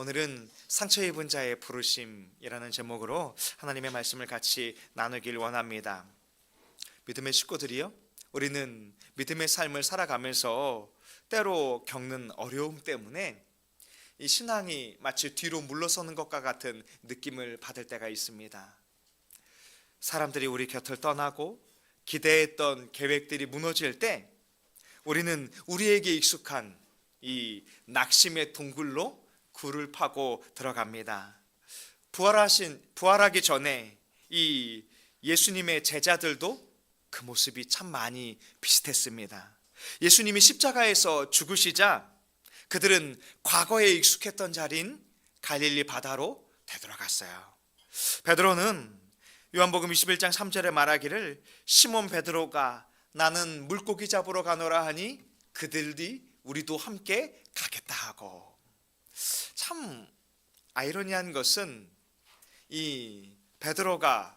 오늘은 상처 입은 자의 부르심이라는 제목으로 하나님의 말씀을 같이 나누길 원합니다. 믿음의 식구들이요, 우리는 믿음의 삶을 살아가면서 때로 겪는 어려움 때문에 이 신앙이 마치 뒤로 물러서는 것과 같은 느낌을 받을 때가 있습니다. 사람들이 우리 곁을 떠나고 기대했던 계획들이 무너질 때 우리는 우리에게 익숙한 이 낙심의 동굴로 굴을 파고 들어갑니다. 부활하기 전에 이 예수님의 제자들도 그 모습이 참 많이 비슷했습니다. 예수님이 십자가에서 죽으시자 그들은 과거에 익숙했던 자리인 갈릴리 바다로 되돌아갔어요. 베드로는 요한복음 21장 3절에 말하기를 시몬 베드로가 나는 물고기 잡으러 가노라 하니 그들이 우리도 함께 가겠다 하고, 참 아이러니한 것은 이 베드로가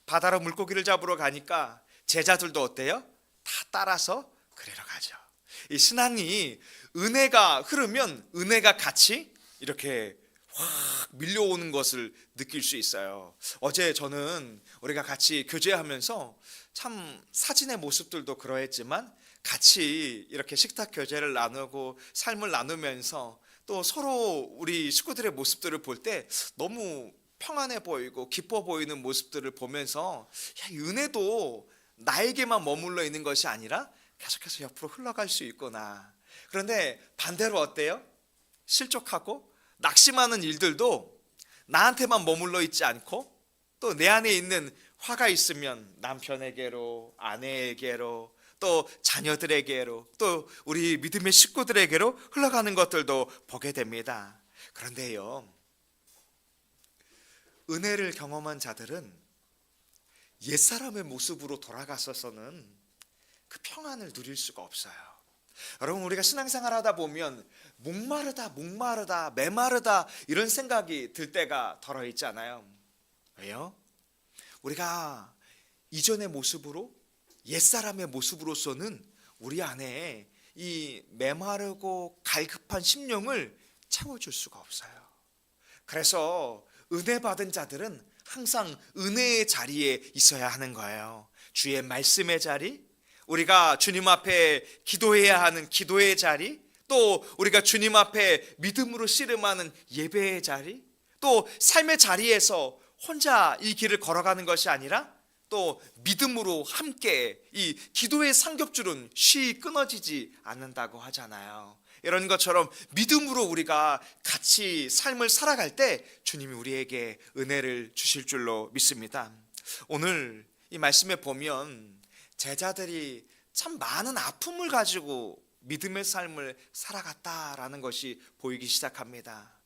바다로 물고기를 잡으러 가니까 제자들도 어때요? 다 따라서 그리러 가죠. 이 신앙이 은혜가 흐르면 은혜가 같이 이렇게 확 밀려오는 것을 느낄 수 있어요. 어제 저는 우리가 같이 교제하면서 참 사진의 모습들도 그러했지만 같이 이렇게 식탁 교제를 나누고 삶을 나누면서 또 서로 우리 식구들의 모습들을 볼 때 너무 평안해 보이고 기뻐 보이는 모습들을 보면서 이 은혜도 나에게만 머물러 있는 것이 아니라 계속해서 옆으로 흘러갈 수 있구나. 그런데 반대로 어때요? 실족하고 낙심하는 일들도 나한테만 머물러 있지 않고 또 내 안에 있는 화가 있으면 남편에게로, 아내에게로, 또 자녀들에게로, 또 우리 믿음의 식구들에게로 흘러가는 것들도 보게 됩니다. 그런데요, 은혜를 경험한 자들은 옛사람의 모습으로 돌아가서서는 그 평안을 누릴 수가 없어요. 여러분, 우리가 신앙생활 하다 보면 목마르다, 메마르다 이런 생각이 들 때가 덜어 있잖아요. 왜요? 우리가 이전의 모습으로, 옛사람의 모습으로서는 우리 안에 이 메마르고 갈급한 심령을 채워줄 수가 없어요. 그래서 은혜 받은 자들은 항상 은혜의 자리에 있어야 하는 거예요. 주의 말씀의 자리, 우리가 주님 앞에 기도해야 하는 기도의 자리, 또 우리가 주님 앞에 믿음으로 씨름하는 예배의 자리, 또 삶의 자리에서 혼자 이 길을 걸어가는 것이 아니라 또 믿음으로 함께 이 기도의 삼겹줄은 쉬이 끊어지지 않는다고 하잖아요. 이런 것처럼 믿음으로 우리가 같이 삶을 살아갈 때 주님이 우리에게 은혜를 주실 줄로 믿습니다. 오늘 이 말씀에 보면 제자들이 참 많은 아픔을 가지고 믿음의 삶을 살아갔다라는 것이 보이기 시작합니다.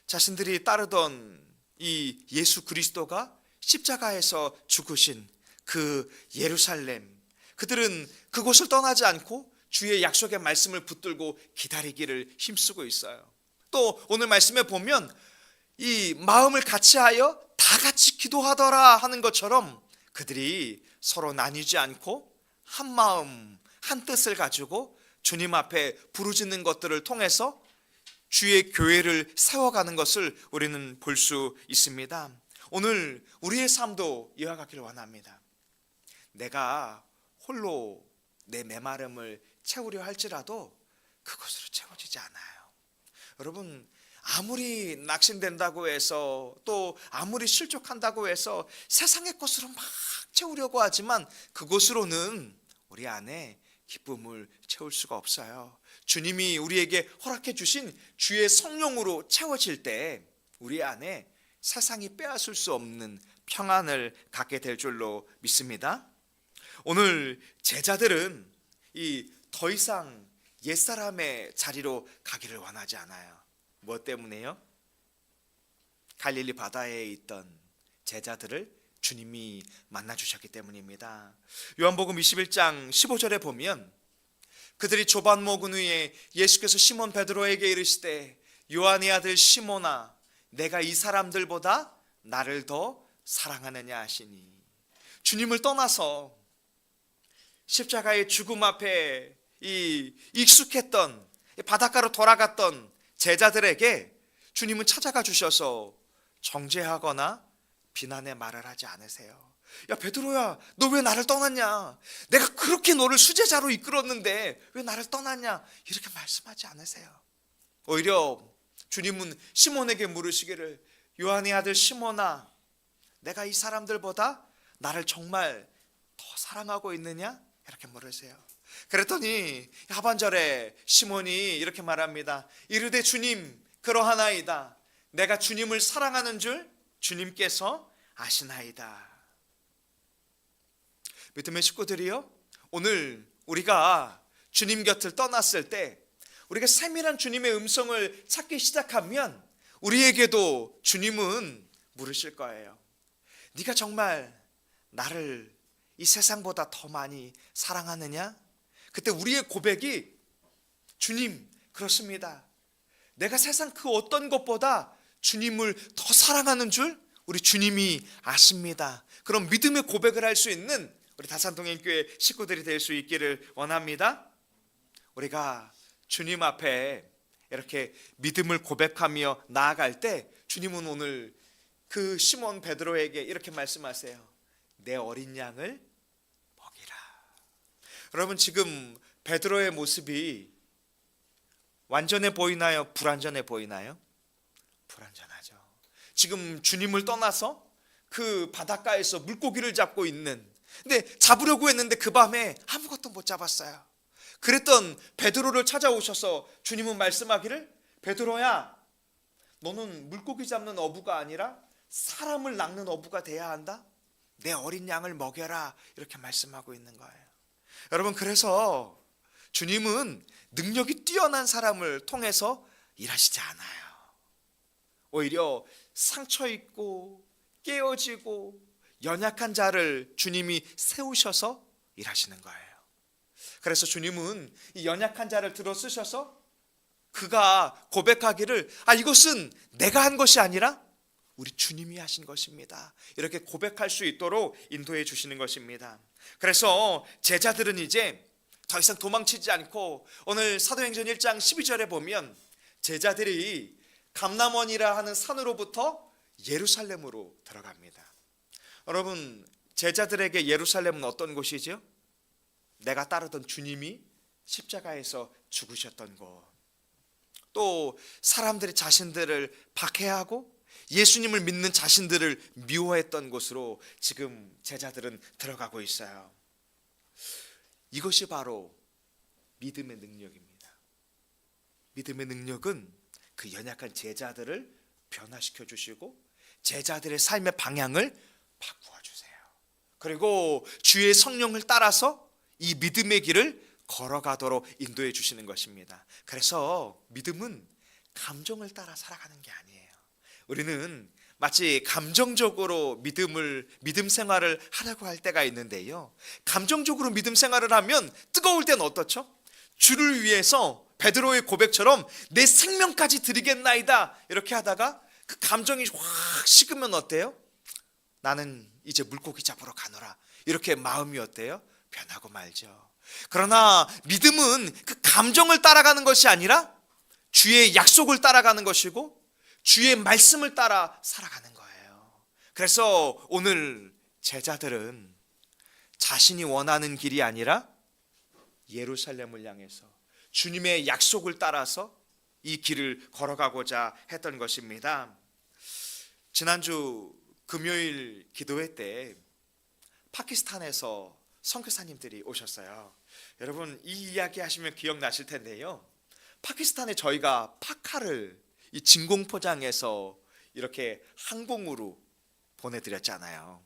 자신들이 따르던 이 예수 그리스도가 십자가에서 죽으신 그 예루살렘, 그들은 그곳을 떠나지 않고 주의 약속의 말씀을 붙들고 기다리기를 힘쓰고 있어요. 또 오늘 말씀에 보면 이 마음을 같이하여 다 같이 기도하더라 하는 것처럼 그들이 서로 나뉘지 않고 한 마음 한 뜻을 가지고 주님 앞에 부르짖는 것들을 통해서 주의 교회를 세워가는 것을 우리는 볼 수 있습니다. 오늘 우리의 삶도 이와 같기를 원합니다. 내가 홀로 내 메마름을 채우려 할지라도 그것으로 채워지지 않아요. 여러분, 아무리 낙심된다고 해서 또 아무리 실족한다고 해서 세상의 것으로 막 채우려고 하지만 그것으로는 우리 안에 기쁨을 채울 수가 없어요. 주님이 우리에게 허락해 주신 주의 성령으로 채워질 때 우리 안에 세상이 빼앗을 수 없는 평안을 갖게 될 줄로 믿습니다. 오늘 제자들은 이 더 이상 옛사람의 자리로 가기를 원하지 않아요. 무엇 때문에요? 갈릴리 바다에 있던 제자들을 주님이 만나 주셨기 때문입니다. 요한복음 21장 15절에 보면 그들이 조반 먹은 후에 예수께서 시몬 베드로에게 이르시되 요한의 아들 시몬아 내가 이 사람들보다 나를 더 사랑하느냐 하시니, 주님을 떠나서 십자가의 죽음 앞에 이 익숙했던 바닷가로 돌아갔던 제자들에게 주님은 찾아가 주셔서 정죄하거나 비난의 말을 하지 않으세요. 야 베드로야, 너 왜 나를 떠났냐? 내가 그렇게 너를 수제자로 이끌었는데 왜 나를 떠났냐? 이렇게 말씀하지 않으세요. 오히려 주님은 시몬에게 물으시기를, 요한의 아들 시몬아, 내가 이 사람들보다 나를 정말 더 사랑하고 있느냐? 이렇게 물으세요. 그랬더니 하반절에 시몬이 이렇게 말합니다. 이르되 주님, 그러하나이다. 내가 주님을 사랑하는 줄 주님께서 아시나이다. 믿음의 식구들이요, 오늘 우리가 주님 곁을 떠났을 때 우리가 세밀한 주님의 음성을 찾기 시작하면 우리에게도 주님은 물으실 거예요. 네가 정말 나를 이 세상보다 더 많이 사랑하느냐? 그때 우리의 고백이, 주님, 그렇습니다. 내가 세상 그 어떤 것보다 주님을 더 사랑하는 줄 우리 주님이 아십니다. 그럼 믿음의 고백을 할 수 있는 우리 다산동행교회 식구들이 될 수 있기를 원합니다. 우리가 주님 앞에 이렇게 믿음을 고백하며 나아갈 때 주님은 오늘 그 시몬 베드로에게 이렇게 말씀하세요. 내 어린 양을 먹이라. 여러분, 지금 베드로의 모습이 완전해 보이나요? 불완전해 보이나요? 불완전하죠. 지금 주님을 떠나서 그 바닷가에서 물고기를 잡고 있는, 근데 잡으려고 했는데 그 밤에 아무것도 못 잡았어요. 그랬던 베드로를 찾아오셔서 주님은 말씀하기를, 베드로야, 너는 물고기 잡는 어부가 아니라 사람을 낚는 어부가 돼야 한다. 내 어린 양을 먹여라. 이렇게 말씀하고 있는 거예요. 여러분, 그래서 주님은 능력이 뛰어난 사람을 통해서 일하시지 않아요. 오히려 상처 있고 깨어지고 연약한 자를 주님이 세우셔서 일하시는 거예요. 그래서 주님은 이 연약한 자를 들어 쓰셔서 그가 고백하기를, 이것은 내가 한 것이 아니라 우리 주님이 하신 것입니다. 이렇게 고백할 수 있도록 인도해 주시는 것입니다. 그래서 제자들은 이제 더 이상 도망치지 않고, 오늘 사도행전 1장 12절에 보면 제자들이 감람원이라 하는 산으로부터 예루살렘으로 들어갑니다. 여러분, 제자들에게 예루살렘은 어떤 곳이죠? 내가 따르던 주님이 십자가에서 죽으셨던 곳, 또 사람들이 자신들을 박해하고 예수님을 믿는 자신들을 미워했던 곳으로 지금 제자들은 들어가고 있어요. 이것이 바로 믿음의 능력입니다. 믿음의 능력은 그 연약한 제자들을 변화시켜 주시고 제자들의 삶의 방향을 바꾸어 주세요. 그리고 주의 성령을 따라서 이 믿음의 길을 걸어가도록 인도해 주시는 것입니다. 그래서 믿음은 감정을 따라 살아가는 게 아니에요. 우리는 마치 감정적으로 믿음 생활을 하려고 할 때가 있는데요, 감정적으로 믿음 생활을 하면 뜨거울 때는 어떻죠? 주를 위해서 베드로의 고백처럼 내 생명까지 드리겠나이다 이렇게 하다가 그 감정이 확 식으면 어때요? 나는 이제 물고기 잡으러 가노라, 이렇게 마음이 어때요? 변하고 말죠. 그러나 믿음은 그 감정을 따라가는 것이 아니라 주의 약속을 따라가는 것이고 주의 말씀을 따라 살아가는 거예요. 그래서 오늘 제자들은 자신이 원하는 길이 아니라 예루살렘을 향해서 주님의 약속을 따라서 이 길을 걸어가고자 했던 것입니다. 지난주 금요일 기도회 때 파키스탄에서 선교사님들이 오셨어요. 여러분, 이 이야기 하시면 기억나실 텐데요, 파키스탄에 저희가 파카를 이 진공 포장해서 이렇게 항공으로 보내드렸잖아요.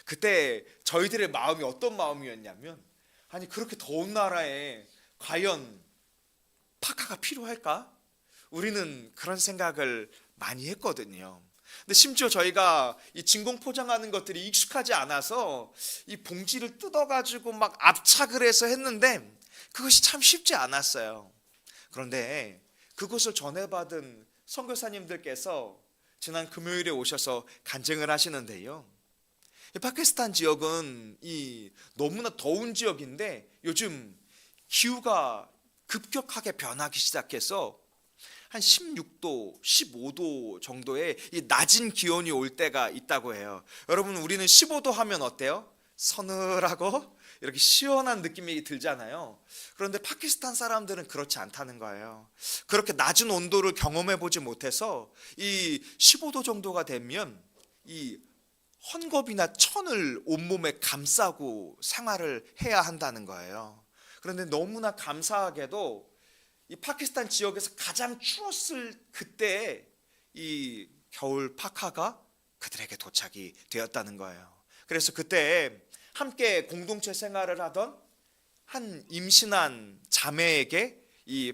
그때 저희들의 마음이 어떤 마음이었냐면, 아니 그렇게 더운 나라에 과연 파카가 필요할까? 우리는 그런 생각을 많이 했거든요. 근데 심지어 저희가 이 진공 포장하는 것들이 익숙하지 않아서 이 봉지를 뜯어가지고 막 압착을 해서 했는데 그것이 참 쉽지 않았어요. 그런데 그것을 전해받은 선교사님들께서 지난 금요일에 오셔서 간증을 하시는데요, 이 파키스탄 지역은 이 너무나 더운 지역인데 요즘 기후가 급격하게 변하기 시작해서 한 16도, 15도 정도의 이 낮은 기온이 올 때가 있다고 해요. 여러분, 우리는 15도 하면 어때요? 서늘하고 이렇게 시원한 느낌이 들잖아요. 그런데 파키스탄 사람들은 그렇지 않다는 거예요. 그렇게 낮은 온도를 경험해 보지 못해서 이 15도 정도가 되면 이 헝겊이나 천을 온몸에 감싸고 생활을 해야 한다는 거예요. 그런데 너무나 감사하게도 이 파키스탄 지역에서 가장 추웠을 그때 이 겨울 파카가 그들에게 도착이 되었다는 거예요. 그래서 그때 함께 공동체 생활을 하던 한 임신한 자매에게 이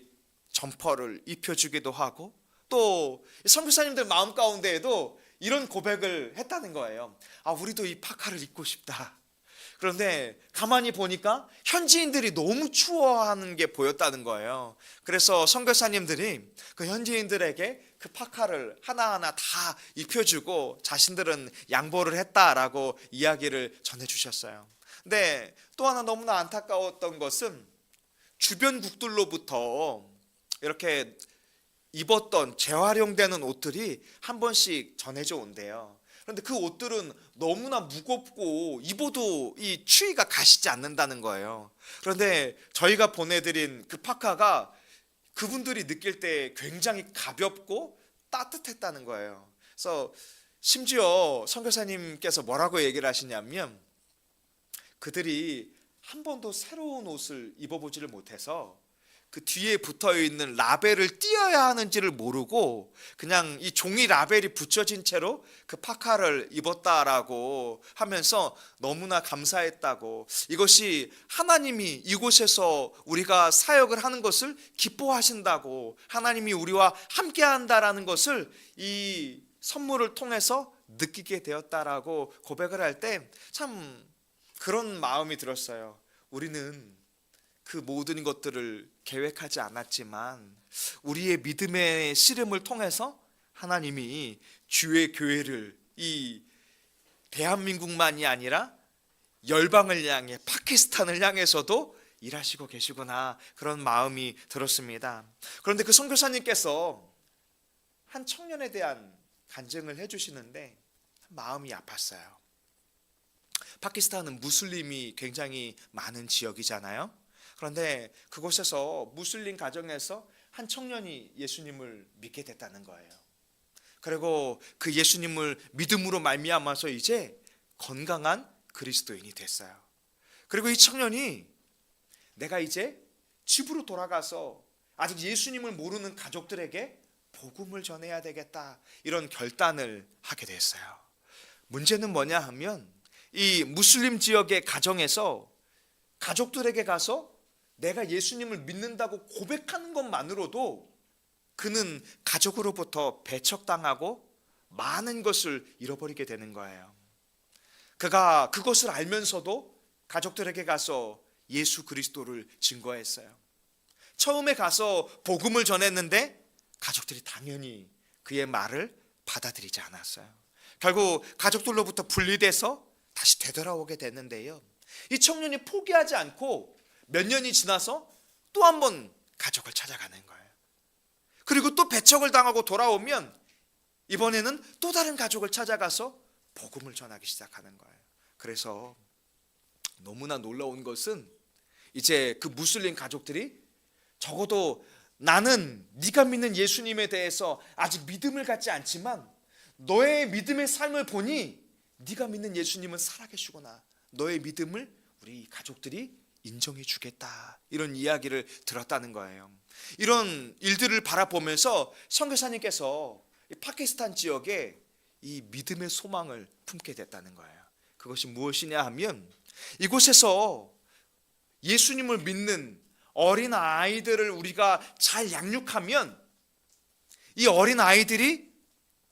점퍼를 입혀주기도 하고, 또 선교사님들 마음 가운데에도 이런 고백을 했다는 거예요. 아, 우리도 이 파카를 입고 싶다. 그런데 가만히 보니까 현지인들이 너무 추워하는 게 보였다는 거예요. 그래서 선교사님들이 그 현지인들에게 그 파카를 하나하나 다 입혀주고 자신들은 양보를 했다라고 이야기를 전해주셨어요. 근데 또 하나 너무나 안타까웠던 것은 주변국들로부터 이렇게 입었던 재활용되는 옷들이 한 번씩 전해져 온대요. 그런데 그 옷들은 너무나 무겁고 입어도 이 추위가 가시지 않는다는 거예요. 그런데 저희가 보내드린 그 파카가 그분들이 느낄 때 굉장히 가볍고 따뜻했다는 거예요. 그래서 심지어 선교사님께서 뭐라고 얘기를 하시냐면, 그들이 한 번도 새로운 옷을 입어보지를 못해서 그 뒤에 붙어 있는 라벨을 띄어야 하는지를 모르고 그냥 이 종이 라벨이 붙여진 채로 그 파카를 입었다라고 하면서 너무나 감사했다고, 이것이 하나님이 이곳에서 우리가 사역을 하는 것을 기뻐하신다고, 하나님이 우리와 함께 한다라는 것을 이 선물을 통해서 느끼게 되었다라고 고백을 할 때 참 그런 마음이 들었어요. 우리는 그 모든 것들을 계획하지 않았지만 우리의 믿음의 씨름을 통해서 하나님이 주의 교회를 이 대한민국만이 아니라 열방을 향해, 파키스탄을 향해서도 일하시고 계시구나, 그런 마음이 들었습니다. 그런데 그 선교사님께서 한 청년에 대한 간증을 해주시는데 마음이 아팠어요. 파키스탄은 무슬림이 굉장히 많은 지역이잖아요. 그런데 그곳에서 무슬림 가정에서 한 청년이 예수님을 믿게 됐다는 거예요. 그리고 그 예수님을 믿음으로 말미암아서 이제 건강한 그리스도인이 됐어요. 그리고 이 청년이 내가 이제 집으로 돌아가서 아직 예수님을 모르는 가족들에게 복음을 전해야 되겠다, 이런 결단을 하게 됐어요. 문제는 뭐냐 하면 이 무슬림 지역의 가정에서 가족들에게 가서 내가 예수님을 믿는다고 고백하는 것만으로도 그는 가족으로부터 배척당하고 많은 것을 잃어버리게 되는 거예요. 그가 그것을 알면서도 가족들에게 가서 예수 그리스도를 증거했어요. 처음에 가서 복음을 전했는데 가족들이 당연히 그의 말을 받아들이지 않았어요. 결국 가족들로부터 분리돼서 다시 되돌아오게 됐는데요, 이 청년이 포기하지 않고 몇 년이 지나서 또 한 번 가족을 찾아가는 거예요. 그리고 또 배척을 당하고 돌아오면 이번에는 또 다른 가족을 찾아가서 복음을 전하기 시작하는 거예요. 그래서 너무나 놀라운 것은 이제 그 무슬림 가족들이 적어도 나는 네가 믿는 예수님에 대해서 아직 믿음을 갖지 않지만 너의 믿음의 삶을 보니 네가 믿는 예수님은 살아계시구나, 너의 믿음을 우리 가족들이 인정해 주겠다, 이런 이야기를 들었다는 거예요. 이런 일들을 바라보면서 선교사님께서 파키스탄 지역에 이 믿음의 소망을 품게 됐다는 거예요. 그것이 무엇이냐 하면 이곳에서 예수님을 믿는 어린 아이들을 우리가 잘 양육하면 이 어린 아이들이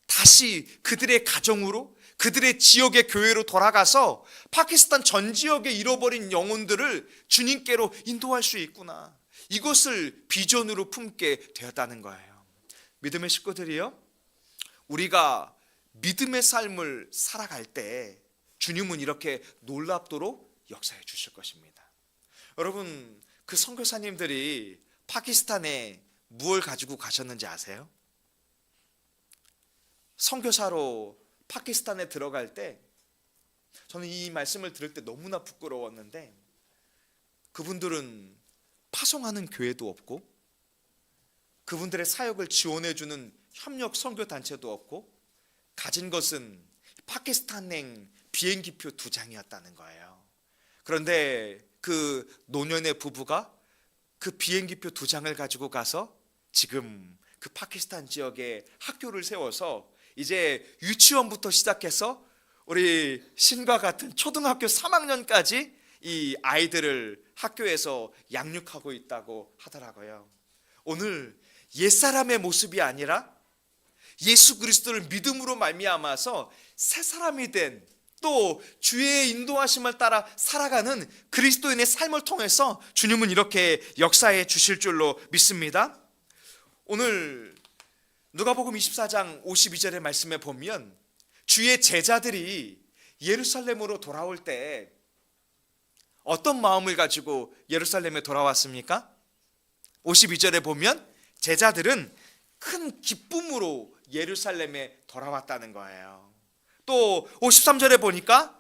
다시 그들의 가정으로, 그들의 지역의 교회로 돌아가서 파키스탄 전 지역에 잃어버린 영혼들을 주님께로 인도할 수 있구나, 이것을 비전으로 품게 되었다는 거예요. 믿음의 식구들이요, 우리가 믿음의 삶을 살아갈 때 주님은 이렇게 놀랍도록 역사해 주실 것입니다. 여러분, 그 선교사님들이 파키스탄의 무엇을 가지고 가셨는지 아세요? 선교사로 파키스탄에 들어갈 때 저는 이 말씀을 들을 때 너무나 부끄러웠는데, 그분들은 파송하는 교회도 없고 그분들의 사역을 지원해주는 협력 선교단체도 없고 가진 것은 파키스탄행 비행기표 2장이었다는 거예요. 그런데 그 노년의 부부가 그 비행기표 2장을 가지고 가서 지금 그 파키스탄 지역에 학교를 세워서 이제 유치원부터 시작해서 우리 신과 같은 초등학교 3학년까지 이 아이들을 학교에서 양육하고 있다고 하더라고요. 오늘 옛사람의 모습이 아니라 예수 그리스도를 믿음으로 말미암아서 새 사람이 된, 또 주의 인도하심을 따라 살아가는 그리스도인의 삶을 통해서 주님은 이렇게 역사해 주실 줄로 믿습니다. 오늘 누가복음 24장 52절의 말씀에 보면 주의 제자들이 예루살렘으로 돌아올 때 어떤 마음을 가지고 예루살렘에 돌아왔습니까? 52절에 보면 제자들은 큰 기쁨으로 예루살렘에 돌아왔다는 거예요. 또 53절에 보니까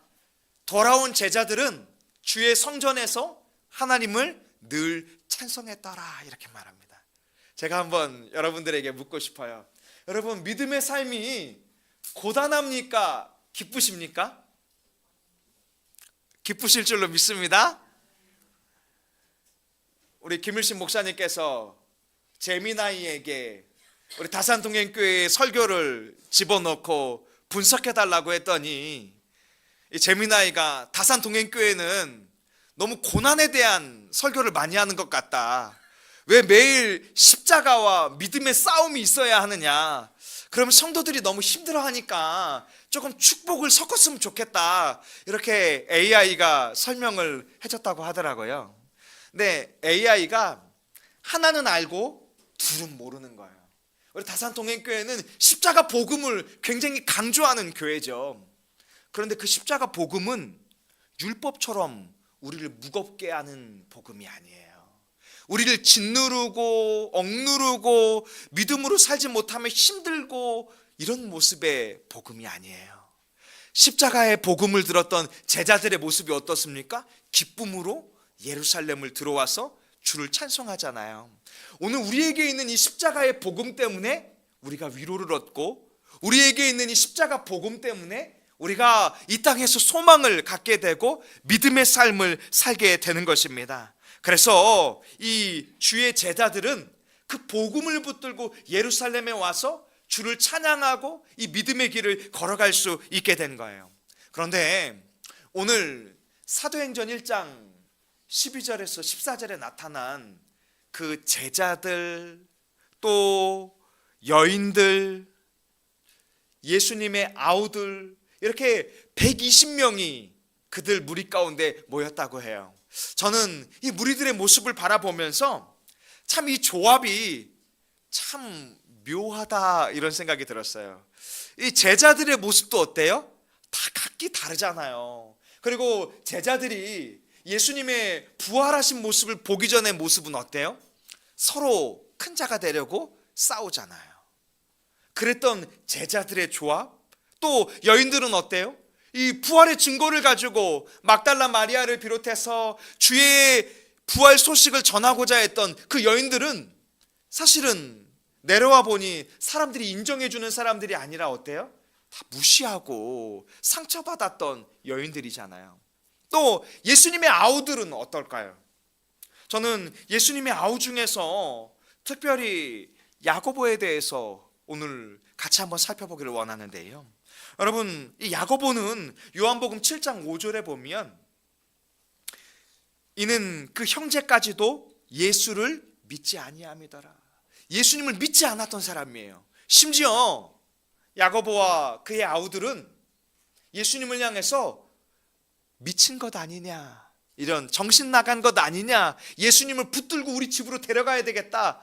돌아온 제자들은 주의 성전에서 하나님을 늘 찬송했더라, 이렇게 말합니다. 제가 한번 여러분들에게 묻고 싶어요. 여러분, 믿음의 삶이 고단합니까? 기쁘십니까? 기쁘실 줄로 믿습니다. 우리 김일신 목사님께서 재미나이에게 우리 다산동행교회의 설교를 집어넣고 분석해달라고 했더니, 이 재미나이가 다산동행교회는 너무 고난에 대한 설교를 많이 하는 것 같다, 왜 매일 십자가와 믿음의 싸움이 있어야 하느냐, 그러면 성도들이 너무 힘들어하니까 조금 축복을 섞었으면 좋겠다, 이렇게 AI가 설명을 해줬다고 하더라고요. 근데 AI가 하나는 알고 둘은 모르는 거예요. 우리 다산동행교회는 십자가 복음을 굉장히 강조하는 교회죠. 그런데 그 십자가 복음은 율법처럼 우리를 무겁게 하는 복음이 아니에요. 우리를 짓누르고 억누르고 믿음으로 살지 못하면 힘들고 이런 모습의 복음이 아니에요. 십자가의 복음을 들었던 제자들의 모습이 어떻습니까? 기쁨으로 예루살렘을 들어와서 주를 찬송하잖아요. 오늘 우리에게 있는 이 십자가의 복음 때문에 우리가 위로를 얻고, 우리에게 있는 이 십자가 복음 때문에 우리가 이 땅에서 소망을 갖게 되고 믿음의 삶을 살게 되는 것입니다. 그래서 이 주의 제자들은 그 복음을 붙들고 예루살렘에 와서 주를 찬양하고 이 믿음의 길을 걸어갈 수 있게 된 거예요. 그런데 오늘 사도행전 1장 12절에서 14절에 나타난 그 제자들, 또 여인들, 예수님의 아우들, 이렇게 120명이 그들 무리 가운데 모였다고 해요. 저는 이 무리들의 모습을 바라보면서 참 이 조합이 참 묘하다, 이런 생각이 들었어요. 이 제자들의 모습도 어때요? 다 각기 다르잖아요. 그리고 제자들이 예수님의 부활하신 모습을 보기 전의 모습은 어때요? 서로 큰 자가 되려고 싸우잖아요. 그랬던 제자들의 조합, 또 여인들은 어때요? 이 부활의 증거를 가지고 막달라 마리아를 비롯해서 주의 부활 소식을 전하고자 했던 그 여인들은 사실은 내려와 보니 사람들이 인정해주는 사람들이 아니라 어때요? 다 무시하고 상처받았던 여인들이잖아요. 또 예수님의 아우들은 어떨까요? 저는 예수님의 아우 중에서 특별히 야고보에 대해서 오늘 같이 한번 살펴보기를 원하는데요. 여러분, 이 야고보는 요한복음 7장 5절에 보면 이는 그 형제까지도 예수를 믿지 아니함이더라. 예수님을 믿지 않았던 사람이에요. 심지어 야고보와 그의 아우들은 예수님을 향해서 미친 것 아니냐, 이런 정신 나간 것 아니냐, 예수님을 붙들고 우리 집으로 데려가야 되겠다,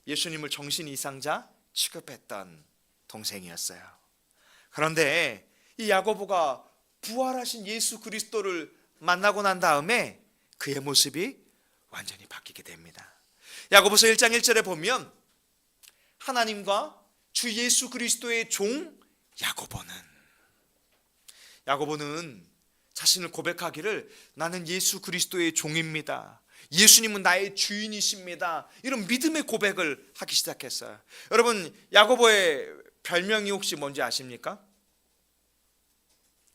예수님을 정신 이상자 취급했던 동생이었어요. 그런데 이 야고보가 부활하신 예수 그리스도를 만나고 난 다음에 그의 모습이 완전히 바뀌게 됩니다. 야고보서 1장 1절에 보면 하나님과 주 예수 그리스도의 종 야고보는 자신을 고백하기를 나는 예수 그리스도의 종입니다. 예수님은 나의 주인이십니다. 이런 믿음의 고백을 하기 시작했어요. 여러분, 야고보의 별명이 혹시 뭔지 아십니까?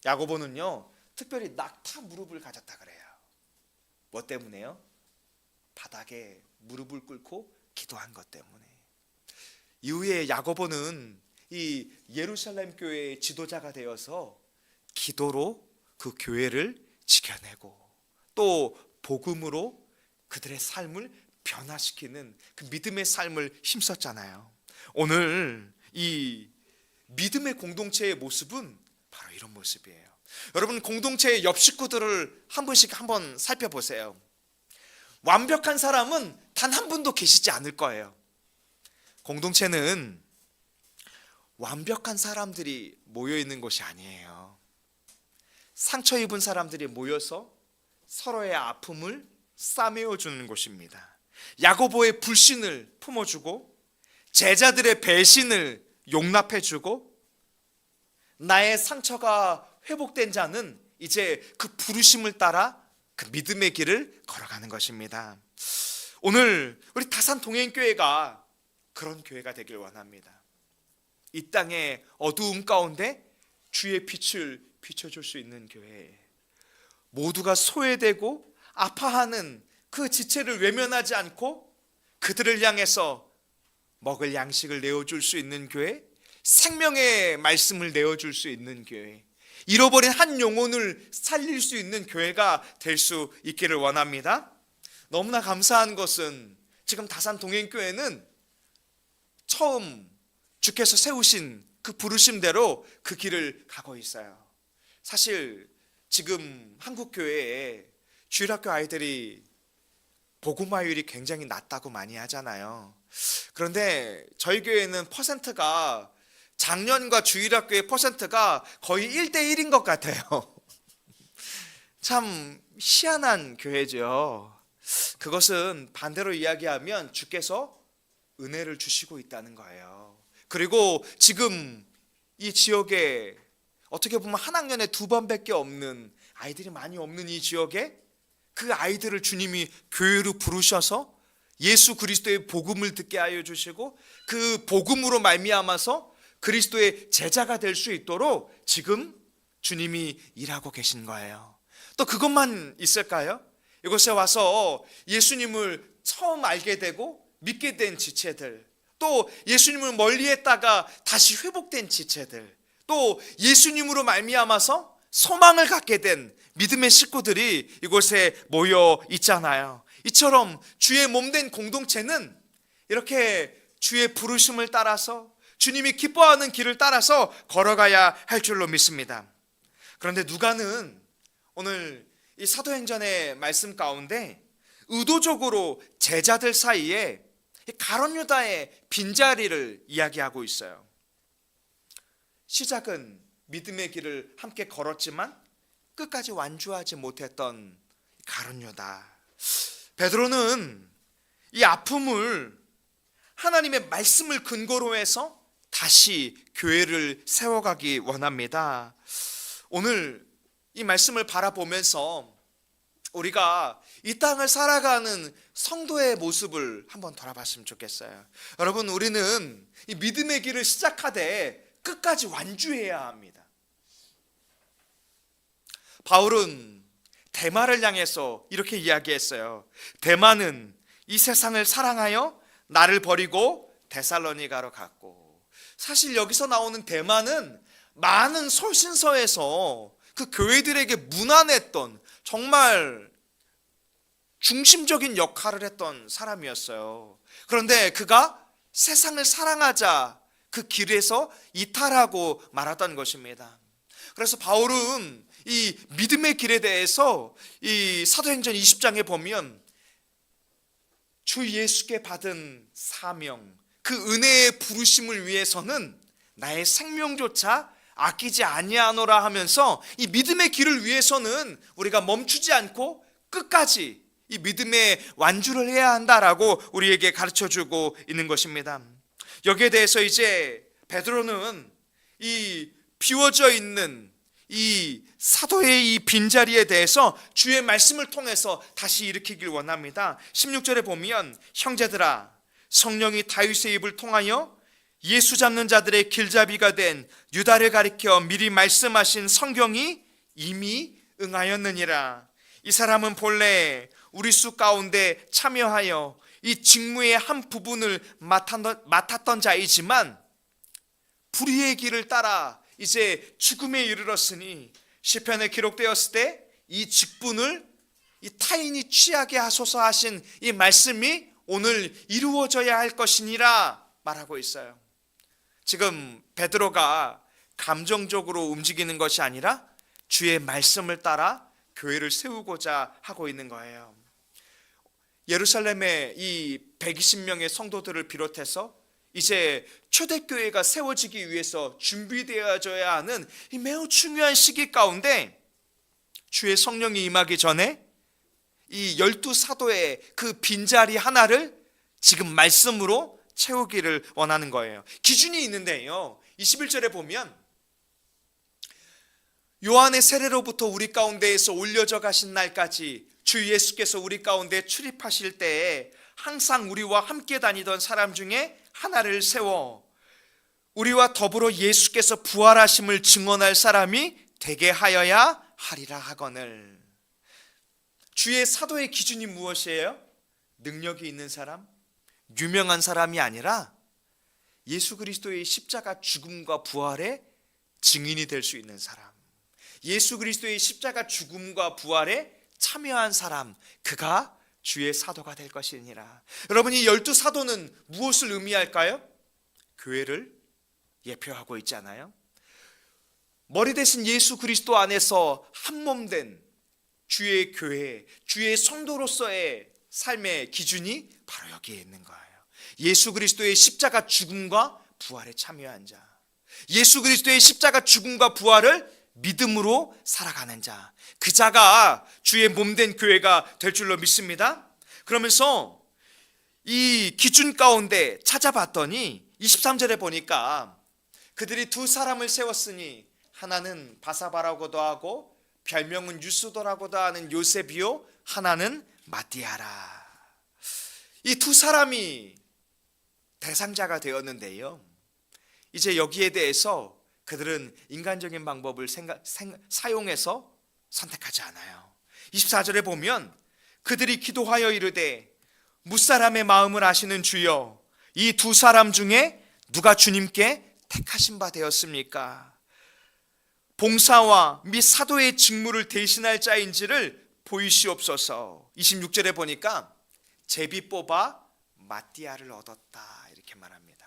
야고보는요, 특별히 낙타 무릎을 가졌다 그래요. 뭐 때문에요? 바닥에 무릎을 꿇고 기도한 것 때문에. 이후에 야고보는 이 예루살렘 교회의 지도자가 되어서 기도로 그 교회를 지켜내고 또 복음으로 그들의 삶을 변화시키는 그 믿음의 삶을 힘썼잖아요. 오늘 이 믿음의 공동체의 모습은 바로 이런 모습이에요. 여러분, 공동체의 옆 식구들을 한 분씩 한번 살펴보세요. 완벽한 사람은 단 한 분도 계시지 않을 거예요. 공동체는 완벽한 사람들이 모여 있는 곳이 아니에요. 상처 입은 사람들이 모여서 서로의 아픔을 싸매어 주는 곳입니다. 야고보의 불신을 품어주고 제자들의 배신을 용납해주고 나의 상처가 회복된 자는 이제 그 부르심을 따라 그 믿음의 길을 걸어가는 것입니다. 오늘 우리 다산 동행교회가 그런 교회가 되길 원합니다. 이 땅의 어두움 가운데 주의 빛을 비춰줄 수 있는 교회, 모두가 소외되고 아파하는 그 지체를 외면하지 않고 그들을 향해서 먹을 양식을 내어줄 수 있는 교회, 생명의 말씀을 내어줄 수 있는 교회, 잃어버린 한 영혼을 살릴 수 있는 교회가 될 수 있기를 원합니다. 너무나 감사한 것은 지금 다산 동행교회는 처음 주께서 세우신 그 부르심대로 그 길을 가고 있어요. 사실 지금 한국교회에 주일학교 아이들이 복음화율이 굉장히 낮다고 많이 하잖아요. 그런데 저희 교회는 퍼센트가 작년과 주일학교의 퍼센트가 거의 1대1인 것 같아요. 참 희한한 교회죠. 그것은 반대로 이야기하면 주께서 은혜를 주시고 있다는 거예요. 그리고 지금 이 지역에 어떻게 보면 한 학년에 2번밖에 없는 아이들이 많이 없는 이 지역에 그 아이들을 주님이 교회로 부르셔서 예수 그리스도의 복음을 듣게 하여 주시고 그 복음으로 말미암아서 그리스도의 제자가 될 수 있도록 지금 주님이 일하고 계신 거예요. 또 그것만 있을까요? 이곳에 와서 예수님을 처음 알게 되고 믿게 된 지체들, 또 예수님을 멀리했다가 다시 회복된 지체들, 또 예수님으로 말미암아서 소망을 갖게 된 믿음의 식구들이 이곳에 모여 있잖아요. 이처럼 주의 몸된 공동체는 이렇게 주의 부르심을 따라서 주님이 기뻐하는 길을 따라서 걸어가야 할 줄로 믿습니다. 그런데 누가는 오늘 이 사도행전의 말씀 가운데 의도적으로 제자들 사이에 가룟 유다의 빈자리를 이야기하고 있어요. 시작은 믿음의 길을 함께 걸었지만 끝까지 완주하지 못했던 가룟 유다. 베드로는 이 아픔을 하나님의 말씀을 근거로 해서 다시 교회를 세워가기 원합니다. 오늘 이 말씀을 바라보면서 우리가 이 땅을 살아가는 성도의 모습을 한번 돌아봤으면 좋겠어요. 여러분, 우리는 이 믿음의 길을 시작하되 끝까지 완주해야 합니다. 바울은 데마를 향해서 이렇게 이야기했어요. 데마는 이 세상을 사랑하여 나를 버리고 데살로니가로 갔고. 사실 여기서 나오는 데마는 많은 서신서에서 그 교회들에게 무난했던 정말 중심적인 역할을 했던 사람이었어요. 그런데 그가 세상을 사랑하자 그 길에서 이탈하고 말았던 것입니다. 그래서 바울은 이 믿음의 길에 대해서 이 사도행전 20장에 보면 주 예수께 받은 사명, 그 은혜의 부르심을 위해서는 나의 생명조차 아끼지 아니하노라 하면서 이 믿음의 길을 위해서는 우리가 멈추지 않고 끝까지 이 믿음의 완주를 해야 한다라고 우리에게 가르쳐주고 있는 것입니다. 여기에 대해서 이제 베드로는 이 비워져 있는 이 사도의 이 빈자리에 대해서 주의 말씀을 통해서 다시 일으키길 원합니다. 16절에 보면 형제들아, 성령이 다윗의 입을 통하여 예수 잡는 자들의 길잡이가 된 유다를 가리켜 미리 말씀하신 성경이 이미 응하였느니라. 이 사람은 본래 우리 수 가운데 참여하여 이 직무의 한 부분을 맡았던 자이지만 불의의 길을 따라 이제 죽음에 이르렀으니 시편에 기록되었을 때 이 직분을 이 타인이 취하게 하소서 하신 이 말씀이 오늘 이루어져야 할 것이니라 말하고 있어요. 지금 베드로가 감정적으로 움직이는 것이 아니라 주의 말씀을 따라 교회를 세우고자 하고 있는 거예요. 예루살렘의 이 120명의 성도들을 비롯해서 이제 초대교회가 세워지기 위해서 준비되어져야 하는 이 매우 중요한 시기 가운데 주의 성령이 임하기 전에 이 12사도의 그 빈자리 하나를 지금 말씀으로 채우기를 원하는 거예요. 기준이 있는데요, 21절에 보면 요한의 세례로부터 우리 가운데에서 올려져 가신 날까지 주 예수께서 우리 가운데 출입하실 때에 항상 우리와 함께 다니던 사람 중에 하나를 세워 우리와 더불어 예수께서 부활하심을 증언할 사람이 되게 하여야 하리라 하거늘. 주의 사도의 기준이 무엇이에요? 능력이 있는 사람, 유명한 사람이 아니라 예수 그리스도의 십자가 죽음과 부활의 증인이 될 수 있는 사람, 예수 그리스도의 십자가 죽음과 부활에 참여한 사람, 그가 주의 사도가 될 것이니라. 여러분, 이 12사도는 무엇을 의미할까요? 교회를 예표하고 있잖아요. 머리 대신 예수 그리스도 안에서 한몸된 주의 교회, 주의 성도로서의 삶의 기준이 바로 여기에 있는 거예요. 예수 그리스도의 십자가 죽음과 부활에 참여한 자, 예수 그리스도의 십자가 죽음과 부활을 믿음으로 살아가는 자, 그 자가 주의 몸된 교회가 될 줄로 믿습니다. 그러면서 이 기준 가운데 찾아봤더니 23절에 보니까 그들이 두 사람을 세웠으니 하나는 바사바라고도 하고 별명은 유스도라고도 하는 요셉이요, 하나는 마띠아라. 이 두 사람이 대상자가 되었는데요, 이제 여기에 대해서 그들은 인간적인 방법을 사용해서 선택하지 않아요. 24절에 보면 그들이 기도하여 이르되 무사람의 마음을 아시는 주여, 이 두 사람 중에 누가 주님께 택하신 바 되었습니까? 봉사와 및 사도의 직무를 대신할 자인지를 보이시옵소서. 26절에 보니까 제비 뽑아 마띠아를 얻었다 이렇게 말합니다.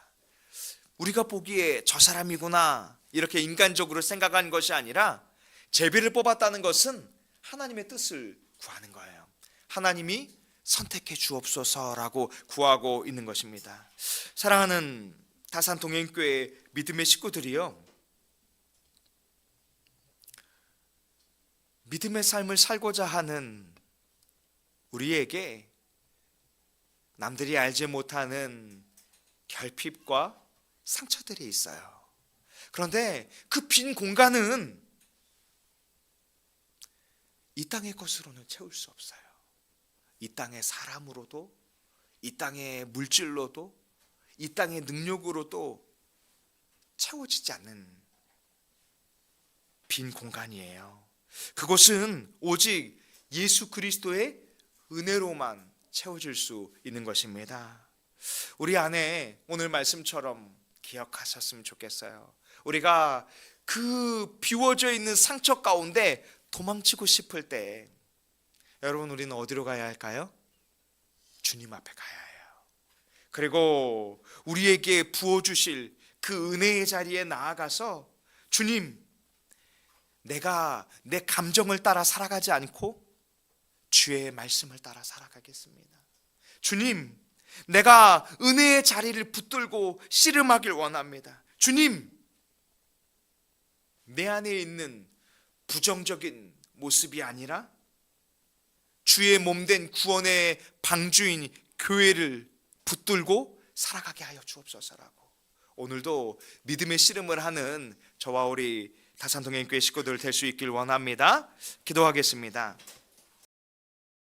우리가 보기에 저 사람이구나 이렇게 인간적으로 생각한 것이 아니라 제비를 뽑았다는 것은 하나님의 뜻을 구하는 거예요. 하나님이 선택해 주옵소서라고 구하고 있는 것입니다. 사랑하는 다산 동행교회 믿음의 식구들이요, 믿음의 삶을 살고자 하는 우리에게 남들이 알지 못하는 결핍과 상처들이 있어요. 그런데 그 빈 공간은 이 땅의 것으로는 채울 수 없어요. 이 땅의 사람으로도, 이 땅의 물질로도, 이 땅의 능력으로도 채워지지 않는 빈 공간이에요. 그것은 오직 예수 그리스도의 은혜로만 채워질 수 있는 것입니다. 우리 안에 오늘 말씀처럼 기억하셨으면 좋겠어요. 우리가 그 비워져 있는 상처 가운데 도망치고 싶을 때 여러분, 우리는 어디로 가야 할까요? 주님 앞에 가야 해요. 그리고 우리에게 부어주실 그 은혜의 자리에 나아가서 주님, 내가 내 감정을 따라 살아가지 않고 주의 말씀을 따라 살아가겠습니다. 주님, 내가 은혜의 자리를 붙들고 씨름하길 원합니다. 주님, 내 안에 있는 부정적인 모습이 아니라 주의 몸된 구원의 방주인 교회를 붙들고 살아가게 하여 주옵소서라고 오늘도 믿음의 씨름을 하는 저와 우리 다산동행교회 식구들 될 수 있길 원합니다. 기도하겠습니다.